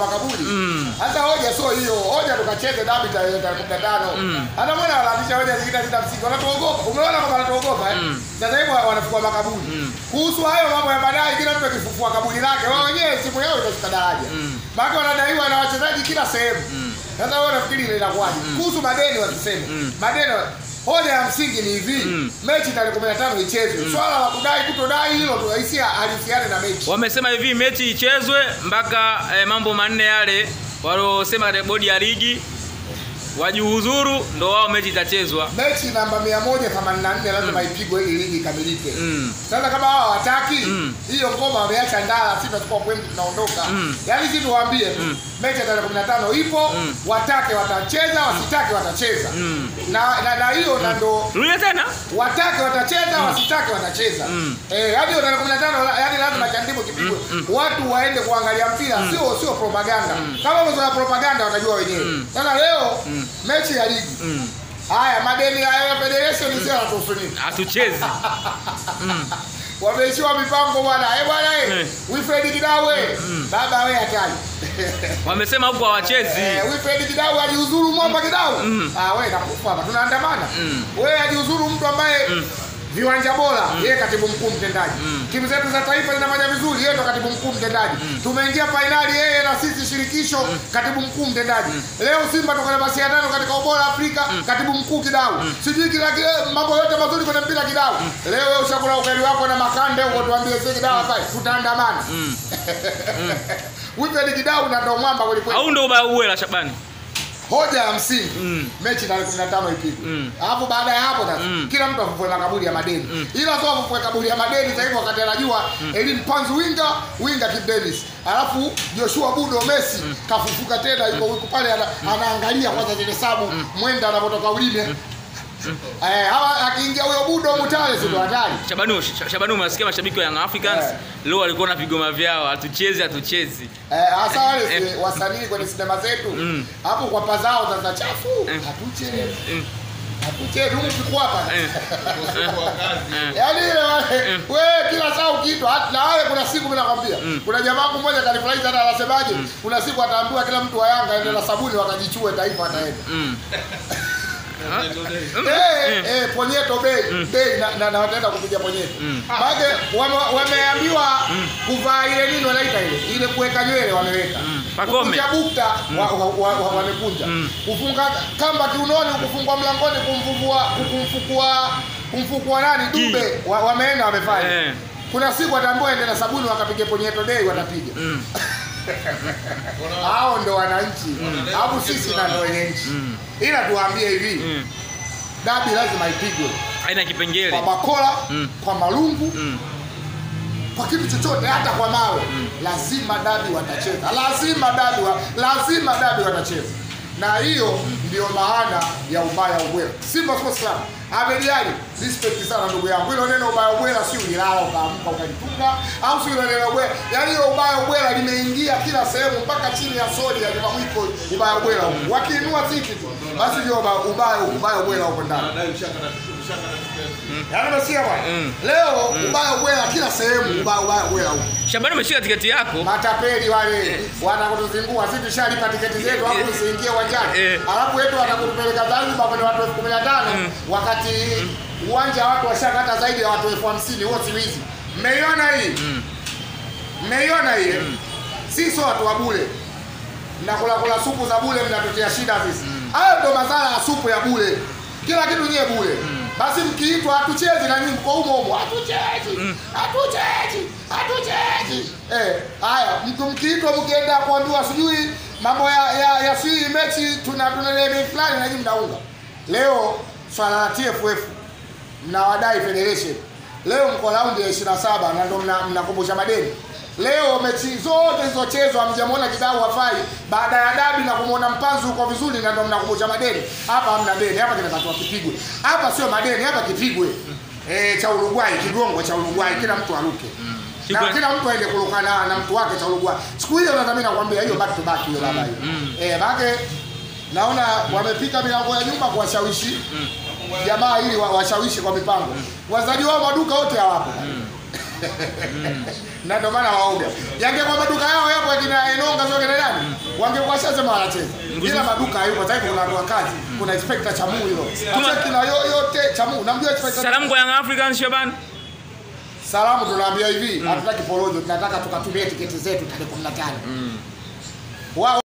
makaburi. Sasa hoja sio hiyo. Hoja tukacheze dabi tarehe 15. Hata mbona wanaanzisha hoja zingine zita msingi. Wanatuogopa. Umeona kama wanatuogopa Sasa hivi wanafukua makaburi. Kuhusu hayo mambo ya baadaye kila mtu akifufua kaburi lake, wao wenyewe siku yao itafika daraja. Baki wanadaiwa na wachezaji kila sehemu. Sasa wewe unafikiri ile inakuwaje? Kuhusu madeni wakisema. Madeni hoja ya msingi ni hivi, mechi tarehe 15 ichezwe. Swala la kudai kutodai hilo tunaisia halisiane na mechi. Wamesema hivi mechi ichezwe mpaka mambo manne yale walosema bodi ya ligi wajiuzuru ndo wao mechi itachezwa. Mechi namba 184 lazima ipigwe ili ligi ikamilike. Sasa kama hao hawataki hiyo ngoma wameacha ndala, sisi tutachukua point tunaondoka. Yaani sisi tuwaambie mechi ya tarehe 15 ipo, watake watacheza, wasitake watacheza. Na hiyo na ndo rudia tena. Watake watacheza, wasitake watacheza. Hadi tarehe 15 yaani lazima kiandimo kipigwe. Watu waende kuangalia mpira, sio propaganda. Kama mzo ya propaganda watajua wenyewe. Sasa leo mechi ya ligi. Haya madeni ya federation sio atufuni. Hatuchezi. Wameishiwa mipango bwana. Bwana Wilfred Kidawe. Baba wewe hatari. Wamesema huko hawachezi. Wilfred Kidawe ajiuzuru Mwamba Kidawe. Wewe nakufa hapa. Tunaandamana. Wewe ajiuzuru mtu ambaye viwanja bora, yeye katibu mkuu mtendaji. Timu zetu za taifa zinafanya vizuri, yeye ndo katibu mkuu mtendaji. Tumeingia finali yeye na sisi shirikisho, katibu mkuu mtendaji. Leo Simba tuko nafasi ya 5 katika ubora Afrika, katibu mkuu Kidawe. Sijui kila mambo yote mazuri kwenye mpira Kidawe. Leo wewe ushakula ukali wako na makande huko, tuambie sisi Kidawe hapa tutaandamana. Wewe Kidawe na ndo mwamba kweli kweli. Au ndo ubaya la Shabani. Hoja ya msingi mechi tarehe 15 ipigwe. Hapo baada ya hapo sasa kila mtu afufue makaburi ya madeni. Ila sio afufue kaburi ya madeni sasa hivi wakati anajua Elim Panzu winga Kip Dennis. Alafu Joshua Budo Messi kafufuka tena yuko pale anaangalia kwanza zile hesabu mwenda anapotoka ulime. Hawa akiingia huyo Budo Mutale sio hatari. Shabani umesikia mashabiki wa Young Africans leo walikuwa na vigoma vyao, hatuchezi. Hasa wale wasanii kwenye sinema zetu hapo kwa pazao za chafu hatuchezi. Hatuchezi mtu hapa. Yaani wewe kila saa ukiitwa na wale kuna siku mimi nakwambia. Kuna jamaa mmoja kanifurahisha hata anasemaje? Kuna siku ataambiwa kila mtu wa Yanga aende na sabuni wakajichue taifa ataenda. Ponyeto bei na wataenda kupiga ponyeto. Baada wameambiwa kuvaa ile nini wanaita ile kuweka nywele wameweka. Kukunja bukta wamekunja. Kufunga kamba kiunoni, kufungwa mlangoni, kumfukua nani Dube wameenda wamefanya. Kuna siku wataambiwa ende na sabuni wakapige ponyeto day watapiga. Hao ndo wananchi. Hapo sisi na ndo wenyeji. Ila tuambie hivi. Dabi lazima ipigwe. Haina kipengele. Kwa bakola, kwa malungu, kwa kitu chochote hata kwa mawe. Lazima dabi watacheza. Lazima dabi watacheza. Na hiyo ndio maana ya ubaya ubwela. Simba Sports Club. Abediali, respect sana ndugu yangu. Hilo neno ubaya ubwela si ulilala ukaamka ukajitunga au si hilo neno ubwela. Yaani hiyo ubaya ubwela limeingia kila sehemu mpaka chini ya sodi ya Mwiko ubaya ubwela huko. Wakiinua sisi tu basi ndio ubaya ubwela huko ndani. Yaani nasikia bwana. Leo ubaya ubwela kila sehemu ubaya ubwela huko. Shabani umeshika tiketi yako. Matapeli wale wanakutuzingua. Sisi tushalipa tiketi zetu hapo tusiingie uwanjani. Alafu wetu watakutupeleka Zanzibar kwenye watu 15,000 wakati uwanja watu washakata zaidi ya watu 50,000 wote wizi. Mmeiona hii? Sisi watu wa bure. Mnakula supu za bure mnatutia shida sisi. Hayo ndo madhara ya supu ya bure. Kila kitu nyewe bure. Basi mkiitwa hatuchezi na nyinyi mko humo. Hatuchezi. Haya, mkiitwa mkienda kuambiwa sijui mambo ya siri mechi tunalele fulani na nyinyi mnaunga. Leo swala la TFF mnawadai federation. Leo mko round ya 27 na ndio mnakumbusha madeni. Leo mechi zote zilizochezwa hamjamuona Kidawe hafai. Baada ya dabi na kumuona Mpanzu uko vizuri na ndio mnakumbusha madeni. Hapa hamna deni, hapa kinatakiwa kipigwe. Hapa sio madeni, hapa kipigwe. Cha Uruguay, kigongo cha Uruguay kila mtu aruke. Na kila mtu aende kulukana na mtu wake cha Uruguay. Siku hiyo nadhani nakwambia hiyo back to back hiyo baba hiyo. Bake naona wamepika milango ya nyumba kuwashawishi jamaa ili washawishi kwa mipango. Wazaji wao maduka wote hawapo. Na ndio maana waoga. Yangekuwa maduka yao yapo kina Enonga sio kina nani? Wangekuwa shasema wanacheza. Bila maduka hayupo sasa kuna watu wa kazi. Kuna inspector Chamu hilo. Hata kina yote Chamu. Unamjua inspector? Salamu kwa Young Africans Shaban. Salamu tunaambia hivi, hatutaki porojo, tunataka tukatumie tiketi zetu tarehe 15. Wao